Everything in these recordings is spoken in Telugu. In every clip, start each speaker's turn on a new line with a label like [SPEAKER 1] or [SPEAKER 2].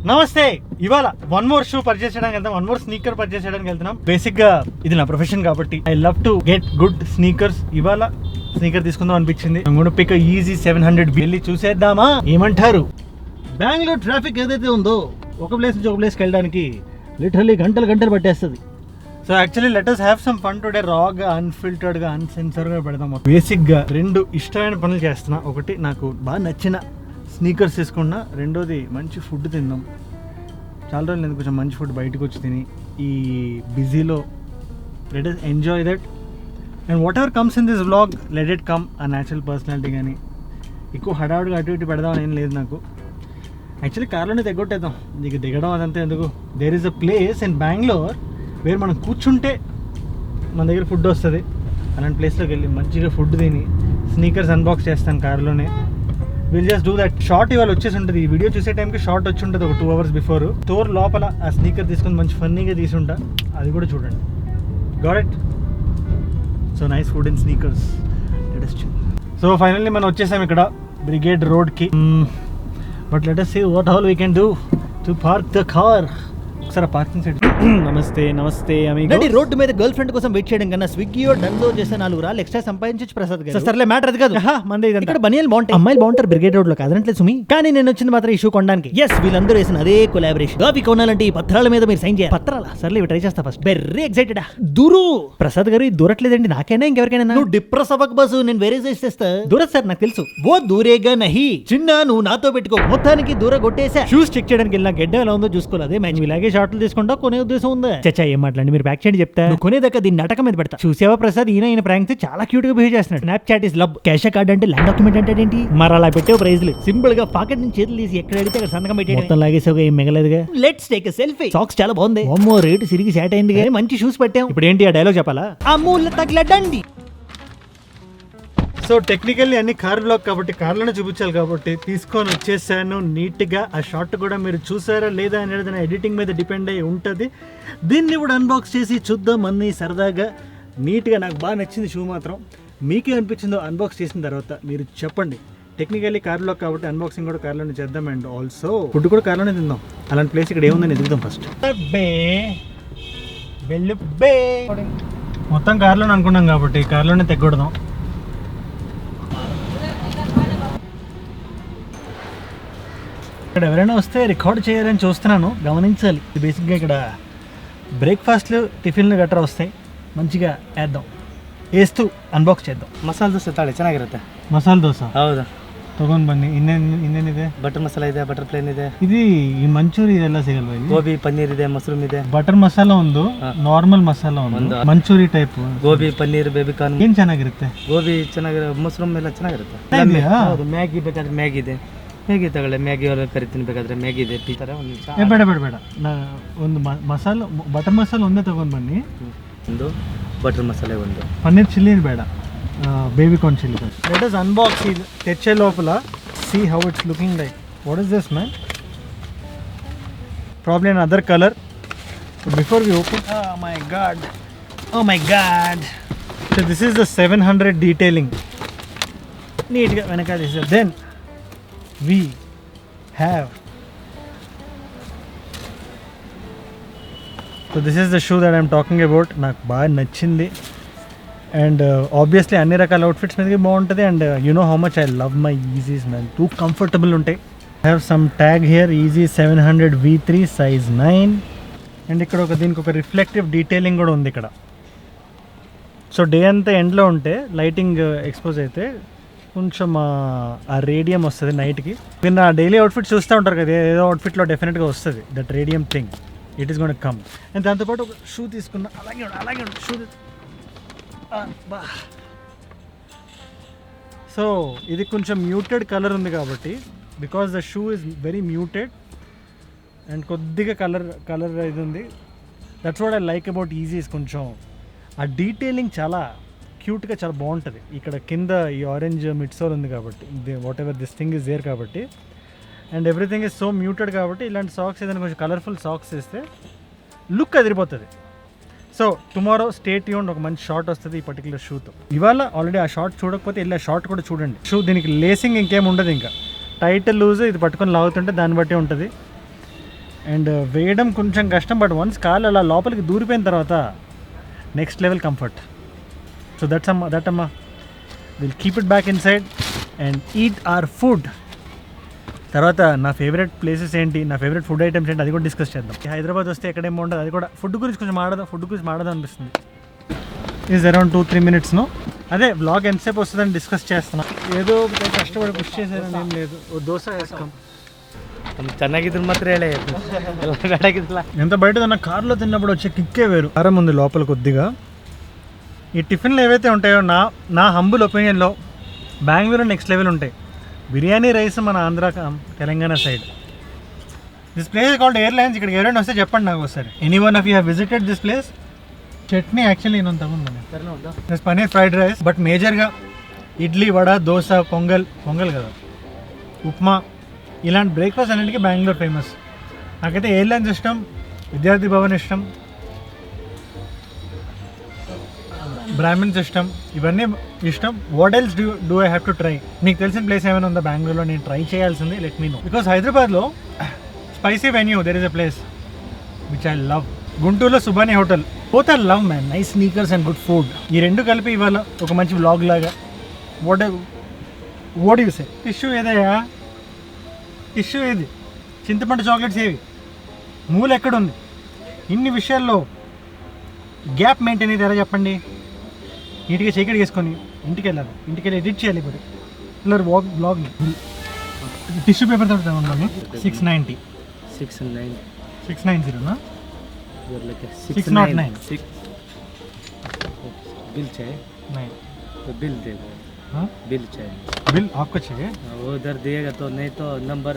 [SPEAKER 1] నమస్తే. ఇవాళ వన్ మోర్ షూ పర్చేస్ చేయడానికి వెళ్తాం, వన్ మోర్ స్నీకర్ పర్చేస్ చేయడానికి వెళ్తున్నాం. బేసిక్ గా ఇది నా ప్రొఫెషన్ కాబట్టి I love to get good sneakers. ఇవాళ స్నీకర్ తీసుకుందాం అనిపించింది. పిక్ ఈజీ 700 వెళ్ళి చూసేద్దామా? ఏమంటారు? బెంగళూరు ట్రాఫిక్ ఏదైతే ఉందో ఒక ప్లేస్ నుంచి ఒక ప్లేస్కి వెళ్ళడానికి లిటరల్లీ గంటలు పట్టేస్తుంది. So actually let us have some fun today. రాగా అన్ఫిల్టర్డ్గా అన్సెన్సర్గా పెడదాం. బేసిక్గా రెండు ఇష్టమైన పనులు చేస్తున్నా. ఒకటి నాకు బాగా నచ్చిన స్నీకర్స్ తీసుకున్నా, రెండోది మంచి ఫుడ్ తిందాం. చాలా రోజులు నేను కొంచెం మంచి ఫుడ్ బయటకు వచ్చి తిని ఈ బిజీలో let us enjoy that and what ever comes in this vlog let it come. ఆ న్యాచురల్ పర్సనాలిటీ కానీ ఎక్కువ హడావుడిగా అటు ఇటు పెడదామని ఏం లేదు నాకు. యాక్చువల్లీ కార్లోనే తెగొట్టేద్దాం, నీకు దిగడం అదంతా ఎందుకు. There is a place in Bengaluru వేరు మనం కూర్చుంటే మన దగ్గర ఫుడ్ వస్తుంది. అలాంటి ప్లేస్లోకి వెళ్ళి మంచిగా ఫుడ్ తిని స్నీకర్స్ అన్బాక్స్ చేస్తాను కార్లోనే. Will just do that. Short ఇవాళ వచ్చేసి ఉంటుంది. ఈ వీడియో చూసే టైంకి షార్ట్ వచ్చి ఉంటుంది ఒక 2 hours బిఫోర్. స్టోర్ లోపల ఆ స్నీకర్ తీసుకొని మంచి ఫన్నీగా తీసుంటా, అది కూడా చూడండి. Got it. So nice food and sneakers. So finally మనం వచ్చేసాం ఇక్కడ బ్రిగేడ్ రోడ్కి. But let us see what all we can do to park the car. ఒకసారి పార్కింగ్ సైడ్. నమస్తే అమిగో.
[SPEAKER 2] రోడ్డు మీద గర్ల్ ఫ్రెండ్ కోసం వెయిట్ చేయడం కన్నా స్విగ్గీయో డన్లో చేస్తే 4 రాళ్ళు ఎక్స్ట్రా సంపాదించొచ్చు ప్రసాద్ గారు.
[SPEAKER 1] సర్లే మ్యాటర్ అది కాదు. మంది
[SPEAKER 2] ఇక్కడ బనియల్ బాగుంటాయి, అమ్మాయిలు బాగుంటారు బ్రిగేడ్ రోడ్ లో కాదనట్లేదు సుమి. కానీ నేను వచ్చింది మాత్రం ఈ షూ కొనడానికి. ఎస్, వీళ్ళందరూ వేసిన అదే కొలాబరేషన్. అవి కొనాలంటే ఈ పత్రాల మీద మీరు సైన్ చేయాలి. పత్రాలా? సర్లే ఇవి ట్రై చేస్తా ఫస్ట్. Very excited. దూరు ప్రసాద్ గారు ఇది దూరట్లేదండి, నాకైనా ఇంకెవరికైనా. నువ్వు డిప్రెస్ అవ్వక బస్సు, నేను వేరే సైజ్ చేస్తా. దూరత్ సార్ నాకు తెలుసు. ఓ దూరేగా నహి చిన్న, నువ్వు నాతో పెట్టుకో. మొత్తానికి దూర కొట్టేసా.
[SPEAKER 1] షూస్ చెక్ చేయడానికి వెళ్ళిన గడ్డ ఎలా ఉందో చూసుకోవాలి. అదే మ్యాచ్ ఇలాగే షార్ట్లు తీసుకుంటా కొనే ఉద్దేశం ఉందా? చచ్చా ఏం మాట్లాడి, మీరు బ్యాక్ చేయండి చెప్తా. కొనేదాకా దీన్ని నాటకం మీద పెడతా. చూసేవా ప్రసాద్, ఈయన ప్రాంక్ చాలా క్యూట్ గా బిహేవ్ చేస్తున్నాడు. Snapchat is love. Cash card అంటే ల్యాండ్ డాక్యుమెంట్ అంటే ఏంటి? మరి అలా పెట్టే ప్రైజ్లు సింపుల్ గా పాకెట్ నుంచి చేతులు తీసి ఎక్కడ అడిగితే అక్కడ సంతకం పెట్టే. మొత్తం లాగేసావుగా, ఏం మిగలేదుగా. Let's take a selfie. Socks చాలా బాగుంది. ఓమో రేటు సిరిగి శాట్ అయింది కానీ మంచి షూస్ పెట్టాం. ఇప్పుడు ఏంటి ఆ డైలాగ్ చెప్పాలా? అమూల్ తగలడండి. సో టెక్నికల్లీ అన్ని కార్ బ్లాక్ కాబట్టి కార్లోనే చూపించాలి కాబట్టి తీసుకొని వచ్చేసాను నీట్గా. ఆ షార్ట్ కూడా మీరు చూసారా లేదా అనేది నా ఎడిటింగ్ మీద డిపెండ్ అయ్యి ఉంటుంది. దీన్ని కూడా అన్బాక్స్ చేసి చూద్దాం అన్నీ సరదాగా నీట్గా. నాకు బాగా నచ్చింది షూ మాత్రం. మీకే అనిపించిందో అన్బాక్స్ చేసిన తర్వాత మీరు చెప్పండి. టెక్నికల్లీ కార్ బ్లాక్ కాబట్టి అన్బాక్సింగ్ కూడా కార్లోనే చేద్దాం. అండ్ ఆల్సో ఫుడ్ కూడా కార్లోనే తిందాం. అలాంటి ప్లేస్ ఇక్కడ ఏముందని ఎదుగుదాం ఫస్ట్. మొత్తం కార్లోనే అనుకున్నాం కాబట్టి కార్లోనే తెగొడదాం. ఇక్కడ ఎవరైనా వస్తే రికార్డ్ చేయాలని చూస్తున్నాను, గమనించాలి. బేసిక్గా ఇక్కడ బ్రేక్ఫాస్ట్లు టిఫిన్లు గట్రా వస్తాయి, మంచిగా వేద్దాం. వేస్తూ ಅನ್ಬಾಕ್ಸ್ చేద్దాಂ.
[SPEAKER 2] ಮಸಾಲೆ ದೋಸೆ ತಾಳೆ ಚೆನ್ನಾಗಿರುತ್ತೆ.
[SPEAKER 1] ಮಸಾಲೆ ದೋಸೆ
[SPEAKER 2] ಹೌದಾ?
[SPEAKER 1] ತಗೊಂಡು ಬನ್ನಿ. ಇನ್ನೇನಿದೆ?
[SPEAKER 2] ಬಟರ್ ಮಸಾಲ ಇದೆ, ಬಟರ್ ಪ್ಲೇನ್ ಇದೆ.
[SPEAKER 1] ಇದು ಈ ಮಂಚೂರಿ ಇದೆಲ್ಲ ಸಿಗಲ್ವಾ ಇಲ್ಲಿ?
[SPEAKER 2] ಗೋಬಿ ಪನ್ನೀರ್ ಇದೆ, ಮಶ್ರೂಮ್ ಇದೆ.
[SPEAKER 1] ಬಟರ್ ಮಸಾಲ ಒಂದು, ನಾರ್ಮಲ್ ಮಸಾಲ ಒಂದು, ಮಂಚೂರಿ ಟೈಪ್.
[SPEAKER 2] ಗೋಬಿ ಪನ್ನೀರ್ ಬೇಬಿಕಾರ್ನ್
[SPEAKER 1] ಏನ್ ಚೆನ್ನಾಗಿರುತ್ತೆ?
[SPEAKER 2] ಗೋಬಿ ಚೆನ್ನಾಗಿರುತ್ತೆ, ಮಶ್ರೂಮ್ ಎಲ್ಲ ಚೆನ್ನಾಗಿರುತ್ತೆ. ಹೌದು, ಮ್ಯಾಗಿ ಬೇಕಾದ್ರೆ ಮ್ಯಾಗಿ ಇದೆ, ಮ್ಯಾಗಿ ತಗೊಳ್ಳಿ. ಮ್ಯಾಗಿ ಅವ್ರ ಕರಿತೀನಿ ಬೇಕಾದ್ರೆ ಮ್ಯಾಗಿ ಇದೆ. ಈ ಥರ ಒಂದು ನಿಮಿಷ.
[SPEAKER 1] ಬೇಡ ಒಂದು ಮಸಾಲ, ಬಟರ್ ಮಸಾಲ ಒಂದೇ ತಗೊಂಡು ಬನ್ನಿ.
[SPEAKER 2] ಒಂದು ಬಟರ್ ಮಸಾಲೆ, ಒಂದು
[SPEAKER 1] ಪನ್ನೀರ್ ಚಿಲ್ಲಿ ಬೇಡ, baby corn chilli. Let us unbox ಇದು ತೆಚ್ಚೆ ಲೋಪಲ. see how it's looking like. What is this, man? Probably another color. But before we open, oh my god, so this is the 700 detailing. Neat ga venaka this. Then we have, so this is the shoe that I'm talking about. నాకు బాగా నచ్చింది. అండ్ ఆబ్వియస్లీ అన్ని రకాల అవుట్ఫిట్స్ మీదకి బాగుంటుంది. And you know how much I love my Yeezys, man. Too comfortable ఉంటాయి. I have some tag here, Yeezy 700 V3 size 9. And ఇక్కడ దీనికి ఒక రిఫ్లెక్టివ్ డీటెయిలింగ్ కూడా ఉంది ఇక్కడ. సో డే అంతా ఎండ్లో ఉంటే లైటింగ్ ఎక్స్పోజ్ అయితే కొంచెం ఆ రేడియం వస్తుంది నైట్కి. మీరు నా డైలీ అవుట్ఫిట్ చూస్తూ ఉంటారు కదా, ఏదో అవుట్ఫిట్లో డెఫినెట్గా వస్తుంది that radium thing. It is gonna come. And దాంతోపాటు ఒక షూ తీసుకున్నా. అలాగే షూ. సో ఇది కొంచెం మ్యూటెడ్ కలర్ ఉంది కాబట్టి, because the shoe is very muted and కొద్దిగా కలర్ ఇది ఉంది. That's what I like about Yeezys. కొంచెం ఆ డీటెయిలింగ్ చాలా క్యూట్గా చాలా బాగుంటుంది. ఇక్కడ కింద ఈ ఆరెంజ్ మిడ్సోల్ ఉంది కాబట్టి, whatever this thing is there కాబట్టి, and everything is so muted కాబట్టి ఇలాంటి సాక్స్ ఏదైనా కొంచెం కలర్ఫుల్ సాక్స్ వేస్తే లుక్ అదిరిపోతుంది. సో టుమారో స్టే ట్యూన్డ్, ఒక మంచి షార్ట్ వస్తుంది ఈ పర్టికులర్ షూతో. ఇవాళ ఆల్రెడీ ఆ షార్ట్ చూడకపోతే ఇలా షార్ట్ కూడా చూడండి. షూ దీనికి లేసింగ్ ఇంకేం ఉండదు, ఇంకా టైట్ లూజ్ ఇది పట్టుకొని లాగుతుంటే దాన్ని బట్టి ఉంటుంది. అండ్ వేయడం కొంచెం కష్టం, బట్ వన్స్ కాలు అలా లోపలికి దూరిపోయిన తర్వాత next level comfort. So that అమ్మా will keep it back inside and eat our food. తర్వాత నా ఫేవరెట్ ప్లేసెస్ ఏంటి, నా ఫేవరెట్ ఫుడ్ ఐటమ్స్ ఏంటి, అది కూడా డిస్కస్ చేద్దాం. హైదరాబాద్ వస్తే ఎక్కడేమో ఉంటుంది, అది కూడా ఫుడ్ గురించి కొంచెం మాడదాం అనిపిస్తుంది. Is around 2-3 minutes. అదే వ్లాగ్ ఎంతసేపు వస్తుందని డిస్కస్ చేస్తున్నా. ఏదో కష్టపడి పుష్ చేసేదని ఏం లేదు. ఓ దోశ వేసుకోం,
[SPEAKER 2] ಚೆನ್ನಾಗಿದ್ರು ಮಾತ್ರ ಹೇಳಿ
[SPEAKER 1] ఎంత బయట తిన్న కార్లో తిన్నప్పుడు వచ్చే కిక్కే వేరు. కారం ఉంది లోపల కొద్దిగా. ఈ టిఫిన్లు ఏవైతే ఉంటాయో నా హంబుల్ ఒపీనియన్లో బెంగళూరు నెక్స్ట్ లెవెల్ ఉంటాయి. బిర్యానీ రైస్ మన Andhra Telangana side. This place called airlines. ఇక్కడికి ఎవరైనా వస్తే చెప్పండి నాకు ఒకసారి. Any one of you have visited this place? Chutney actually నేను తగ్గుంది, పనీర్ ఫ్రైడ్ రైస్, బట్ మేజర్గా ఇడ్లీ, వడ, దోశ, పొంగల్ కదా, ఉప్మా, ఇలాంటి బ్రేక్ఫాస్ట్ అన్నింటికి బెంగళూరు ఫేమస్. నాకైతే ఎయిర్లైన్స్ ఇష్టం, విద్యార్థి భవన్ ఇష్టం, బ్రాహ్మిన్స్ ఇష్టం, ఇవన్నీ ఇష్టం. What else do I have to try? నీకు తెలిసిన ప్లేస్ ఏమైనా ఉందా బెంగళూరులో నేను ట్రై చేయాల్సింది? Let me know. బికాస్ హైదరాబాద్లో spicy venue there is a place which I love. గుంటూరులో Subani hotel, both I love man. Nice sneakers and good food. ఈ రెండు కలిపి ఇవాళ ఒక మంచి వ్లాగ్ లాగా. What you say? టిష్యూ ఏదయ్యా? టిష్యూ ఏది? చింతపండు చాక్లెట్స్ ఏవి? మూల ఎక్కడుంది? ఇన్ని విషయాల్లో గ్యాప్ మెయింటైన్ అయితే ఎలా చెప్పండి? నీట్గా చీకటి వేసుకొని ఇంటికి వెళ్ళాలి, ఇంటికి వెళ్ళి ఎడిట్ చేయాలి. ఇప్పుడు ఇలా బ్లాగ్ని టిష్యూ పేపర్ తోటి ఉండాలి. 690 690 609
[SPEAKER 3] बिल चाहिए
[SPEAKER 1] नहीं
[SPEAKER 3] तो बिल दे दो.
[SPEAKER 1] हाँ
[SPEAKER 3] बिल चाहिए.
[SPEAKER 1] बिल आपको चाहिए?
[SPEAKER 3] वो उधर दिएगा तो नहीं तो नंबर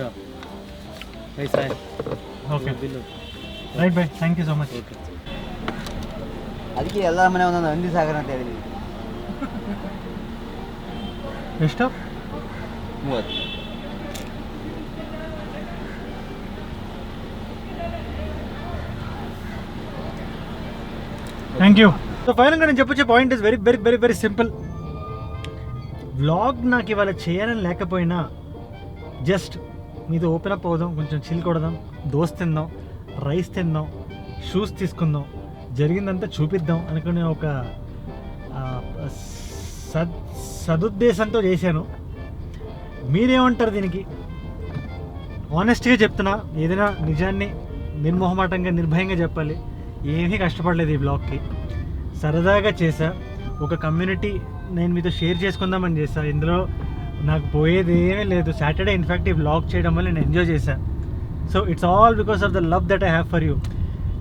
[SPEAKER 3] कैसा है?
[SPEAKER 1] Okay
[SPEAKER 3] bill.
[SPEAKER 1] Right bye, thank you so much.
[SPEAKER 3] Okay.
[SPEAKER 4] ಅದಕ್ಕೆ ಎಲ್ಲ ಮನೆ ಒಂದೊಂದು ಹಂದಿ ಸಾಗರ ಅಂತ ಹೇಳಿದ್ವಿ.
[SPEAKER 1] ಎಷ್ಟು?
[SPEAKER 4] 30.
[SPEAKER 1] Thank you. సో ఫైనల్గా నేను చెప్పొచ్చే point is very very very very simple. Vlog నాకు ఇవాళ చేయాలని లేకపోయినా జస్ట్ మీతో ఓపెన్ అప్ అవుదాం, కొంచెం చిల్ కొడదాం, దోశ తిందాం, రైస్ తిందాం, షూస్ తీసుకుందాం, జరిగిందంతా చూపిద్దాం అనుకునే ఒక సదుద్దేశంతో చేశాను. మీరేమంటారు దీనికి? ఆనెస్ట్గా చెప్తున్నా, ఏదైనా నిజాన్ని నిర్మోహమాటంగా నిర్భయంగా చెప్పాలి. ఏమీ కష్టపడలేదు ఈ బ్లాగ్కి, సరదాగా చేశా. ఒక కమ్యూనిటీ నేను మీతో షేర్ చేసుకుందామని చేశా. ఇందులో నాకు పోయేది ఏమీ లేదు. సాటర్డే ఇన్ఫ్యాక్ట్ ఈ బ్లాగ్ చేయడం వల్ల నేను ఎంజాయ్ చేశా. So it's all because of the love that I have for you.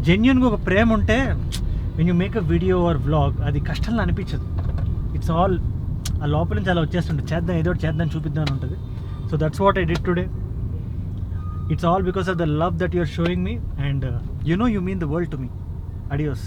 [SPEAKER 1] జెన్యున్గా ఒక ప్రేమ ఉంటే when you make a video or vlog అది కష్టంలో అనిపించదు. ఇట్స్ ఆల్ ఆ లోపల నుంచి అలా వచ్చేస్తుంటుంది, చేద్దాం ఏదో ఒకటి చేద్దాం చూపిద్దాం అని ఉంటుంది. So that's what I did today. It's all because of the love that you're showing me, and you know you mean the world to me. Adios.